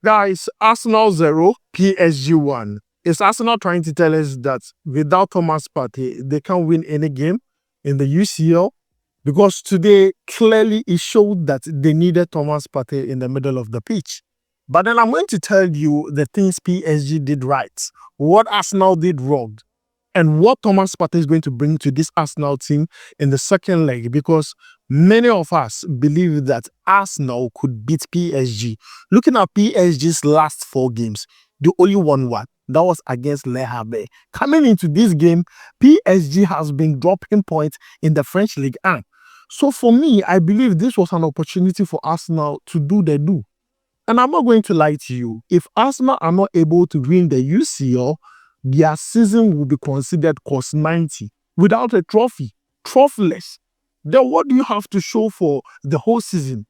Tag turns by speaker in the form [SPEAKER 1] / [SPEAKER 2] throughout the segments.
[SPEAKER 1] Guys, Arsenal 0, PSG 1. Is Arsenal trying to tell us that without Thomas Partey, they can't win any game in the UCL? Because today, clearly, it showed that they needed Thomas Partey in the middle of the pitch. But then I'm going to tell you the things PSG did right, what Arsenal did wrong, and what Thomas Partey is going to bring to this Arsenal team in the second leg, because many of us believe that Arsenal could beat PSG. Looking at PSG's last 4 games, they only won one. That was against Le Havre. Coming into this game, PSG has been dropping points in the French League 1. So for me, I believe this was an opportunity for Arsenal to do the do. And I'm not going to lie to you. If Arsenal are not able to win the UCL, their season will be considered cost 90 without a trophy, trophyless. Then what do you have to show for the whole season?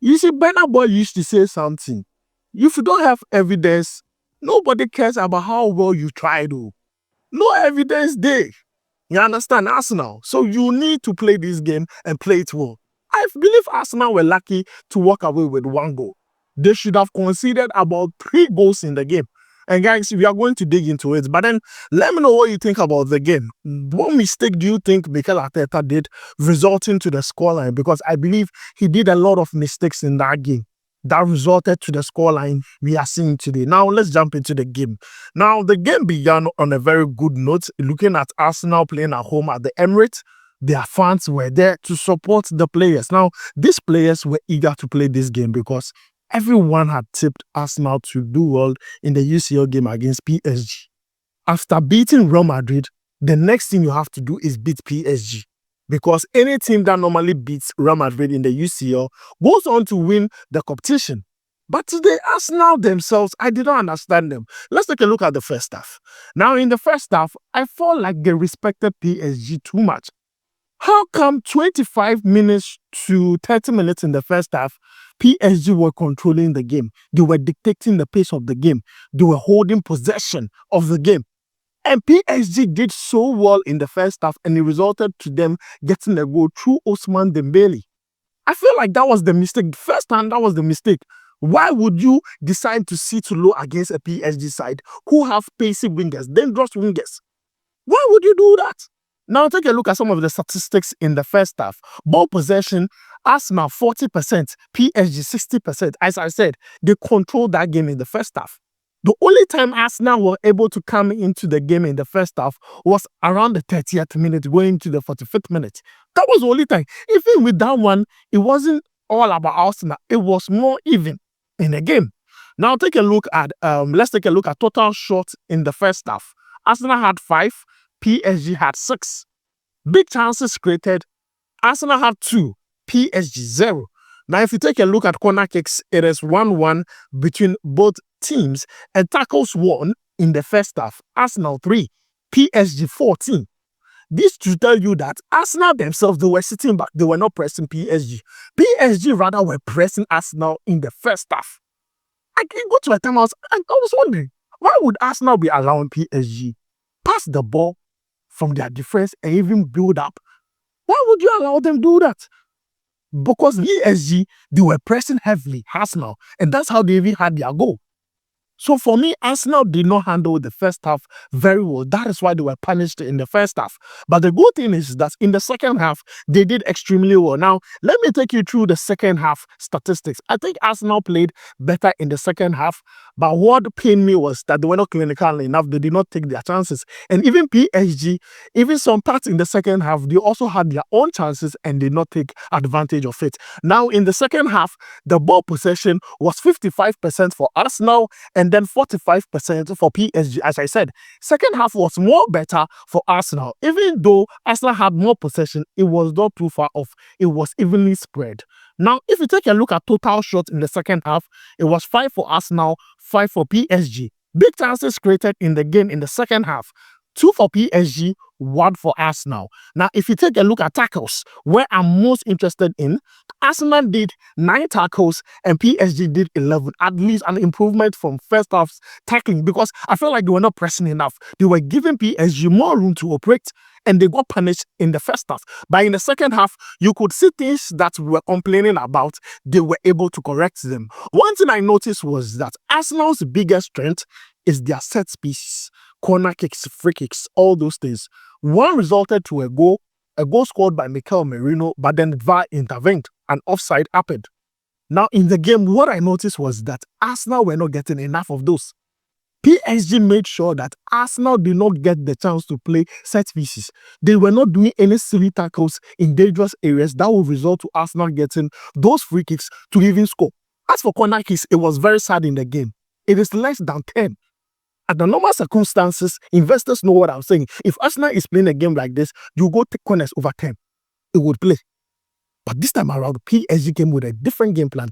[SPEAKER 1] You see, Burna Boy used to say something. If you don't have evidence, nobody cares about how well you tried. No evidence there. You understand, Arsenal? So you need to play this game and play it well. I believe Arsenal were lucky to walk away with 1 goal. They should have conceded about 3 goals in the game. And guys, we are going to dig into it. But then, let me know what you think about the game. What mistake do you think Mikel Arteta did resulting to the scoreline? Because I believe he did a lot of mistakes in that game that resulted to the scoreline we are seeing today. Now, let's jump into the game. Now, the game began on a very good note, looking at Arsenal playing at home at the Emirates. Their fans were there to support the players. Now, these players were eager to play this game because everyone had tipped Arsenal to do well in the UCL game against PSG. After beating Real Madrid, the next thing you have to do is beat PSG. Because any team that normally beats Real Madrid in the UCL goes on to win the competition. But today, Arsenal themselves, I did not understand them. Let's take a look at the first half. Now, in the first half, I felt like they respected PSG too much. How come 25 minutes to 30 minutes in the first half, PSG were controlling the game? They were dictating the pace of the game. They were holding possession of the game. And PSG did so well in the first half, and it resulted to them getting a goal through Ousmane Dembele. I feel like that was the mistake. First time, that was the mistake. Why would you decide to sit low against a PSG side who have pacey wingers, dangerous wingers? Why would you do that? Now, take a look at some of the statistics in the first half. Ball possession, Arsenal 40%, PSG 60%. As I said, they controlled that game in the first half. The only time Arsenal were able to come into the game in the first half was around the 30th minute, going to the 45th minute. That was the only time. Even with that one, it wasn't all about Arsenal. It was more even in the game. Now, take a look at, let's take a look at total shots in the first half. Arsenal had 5, PSG had 6. Big chances created, Arsenal had 2, PSG 0. Now, if you take a look at corner kicks, it is 1-1 between both teams, and tackles 1 in the first half. Arsenal 3, PSG 14. This to tell you that Arsenal themselves, they were sitting back. They were not pressing PSG. PSG rather were pressing Arsenal in the first half. I can go to a time I was wondering, why would Arsenal be allowing PSG pass the ball from their defense and even build up? Why would you allow them do that? Because PSG, they were pressing heavily Arsenal, and that's how they even had their goal. So for me, Arsenal did not handle the first half very well. That is why they were punished in the first half. But the good thing is that in the second half, they did extremely well. Now, let me take you through the second half statistics. I think Arsenal played better in the second half, but what pained me was that they were not clinical enough. They did not take their chances. And even PSG, even some parts in the second half, they also had their own chances and did not take advantage of it. Now, in the second half, the ball possession was 55% for Arsenal and then 45% for PSG. As I said, second half was more better for Arsenal. Even though Arsenal had more possession, it was not too far off. It was evenly spread. Now, if you take a look at total shots in the second half, it was 5 for Arsenal, 5 for PSG. Big chances created in the game in the second half. 2 for PSG, 1 for Arsenal. Now, if you take a look at tackles, where I'm most interested in, Arsenal did 9 tackles and PSG did 11. At least an improvement from first half's tackling, because I felt like they were not pressing enough. They were giving PSG more room to operate and they got punished in the first half. But in the second half, you could see things that we were complaining about, they were able to correct them. One thing I noticed was that Arsenal's biggest strength is their set pieces, corner kicks, free kicks, all those things. One resulted to a goal scored by Merino, but then VAR intervened and offside happened. Now in the game, what I noticed was that Arsenal were not getting enough of those. PSG made sure that Arsenal did not get the chance to play set pieces. They were not doing any silly tackles in dangerous areas that would result to Arsenal getting those free kicks to even score. As for corner kicks, it was very sad in the game. It is less than 10. Under normal circumstances, investors know what I'm saying. If Arsenal is playing a game like this, you go take corners over 10. It would play. But this time around, PSG came with a different game plan.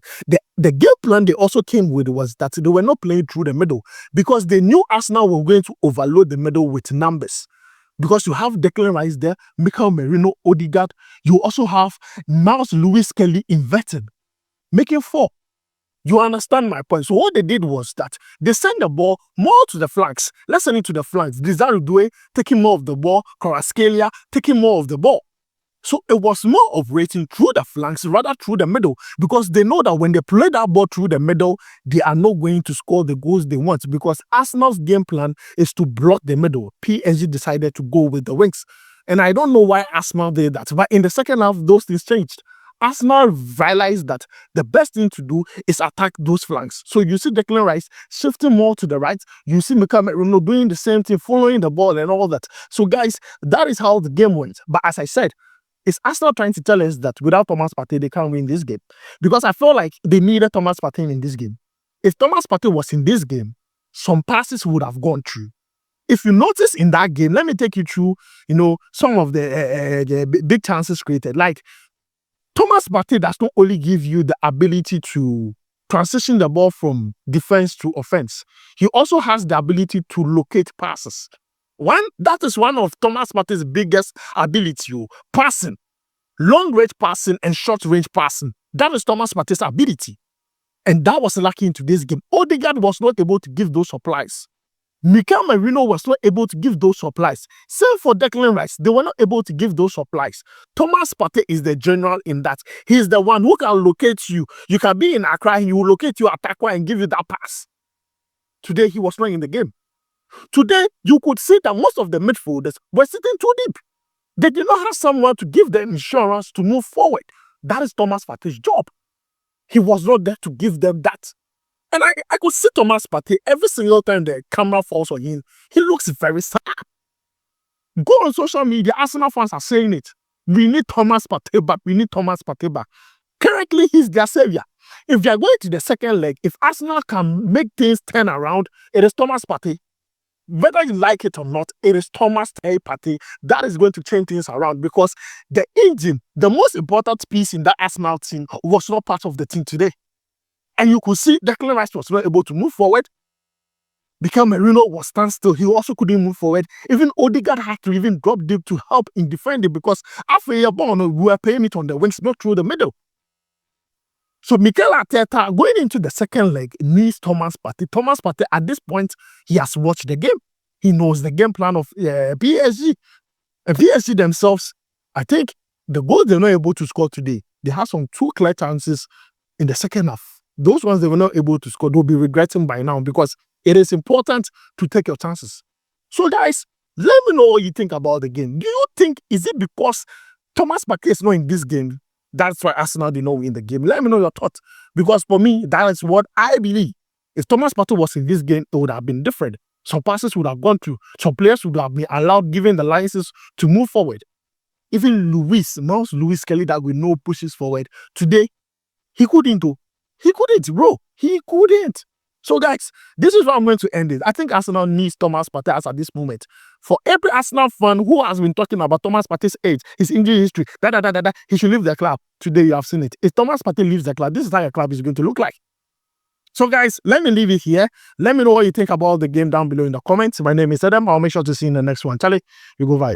[SPEAKER 1] The game plan they also came with was that they were not playing through the middle because they knew Arsenal were going to overload the middle with numbers. Because you have Declan Rice there, Mikel, Merino, Odegaard. You also have Miles Lewis-Kelly inverted, making 4. You understand my point? So what they did was that they sent the ball more to the flanks. Let's send it to the flanks. Desiree Doué taking more of the ball, Kvaratskhelia taking more of the ball. So it was more operating through the flanks rather through the middle, because they know that when they play that ball through the middle, they are not going to score the goals they want, because Arsenal's game plan is to block the middle. PSG decided to go with the wings. And I don't know why Arsenal did that, but in the second half, those things changed. Arsenal realized that the best thing to do is attack those flanks. So you see Declan Rice shifting more to the right. You see Mikel Merino doing the same thing, following the ball and all that. So guys, that is how the game went. But as I said, is Arsenal trying to tell us that without Thomas Partey, they can't win this game? Because I feel like they needed Thomas Partey in this game. If Thomas Partey was in this game, some passes would have gone through. If you notice in that game, let me take you through, some of the big chances created. Like, Thomas Partey does not only give you the ability to transition the ball from defense to offense, he also has the ability to locate passes. That is one of Thomas Partey's biggest ability, passing. Long-range passing and short-range passing. That is Thomas Partey's ability. And that was lacking in today's game. Odegaard was not able to give those supplies. Mikel Merino was not able to give those supplies. Same for Declan Rice. They were not able to give those supplies. Thomas Partey is the general in that. He's the one who can locate you. You can be in Accra, he will locate your attacker and give you that pass. Today, he was not in the game. Today, you could see that most of the midfielders were sitting too deep. They did not have someone to give them insurance to move forward. That is Thomas Partey's job. He was not there to give them that. And I could see Thomas Partey every single time the camera falls on him. He looks very sad. Go on social media, Arsenal fans are saying it. We need Thomas Partey back. We need Thomas Partey back. Currently, he's their savior. If they are going to the second leg, if Arsenal can make things turn around, it is Thomas Partey. Whether you like it or not, it is Thomas Partey that is going to change things around, because the engine, the most important piece in that Arsenal team, was not part of the team today. And you could see Declan Rice was not able to move forward. Mikel Merino was standstill. He also couldn't move forward. Even Odegaard had to even drop deep to help in defending, because after a ball, we were playing it on the wings, not through the middle. So Mikel Arteta, going into the second leg, needs Thomas Partey. Thomas Partey, at this point, he has watched the game. He knows the game plan of PSG. And PSG themselves, I think the goals they're not able to score today, they have some 2 clear chances in the second half. Those ones they were not able to score, they'll be regretting by now, because it is important to take your chances. So guys, let me know what you think about the game. Do you think, is it because Thomas Partey is not in this game, that's why Arsenal did not win the game? Let me know your thoughts, because for me, that is what I believe. If Thomas Partey was in this game, it would have been different. Some passes would have gone through. Some players would have been allowed, given the license to move forward. Even Miles Lewis-Kelly, that we know pushes forward. Today, he couldn't do. He couldn't, bro. He couldn't. So guys, this is where I'm going to end it. I think Arsenal needs Thomas Partey at this moment. For every Arsenal fan who has been talking about Thomas Partey's age, his injury history, he should leave the club. Today you have seen it. If Thomas Partey leaves the club, this is how your club is going to look like. So guys, let me leave it here. Let me know what you think about the game down below in the comments. My name is Adam. I'll make sure to see you in the next one. Charlie, you go vibe.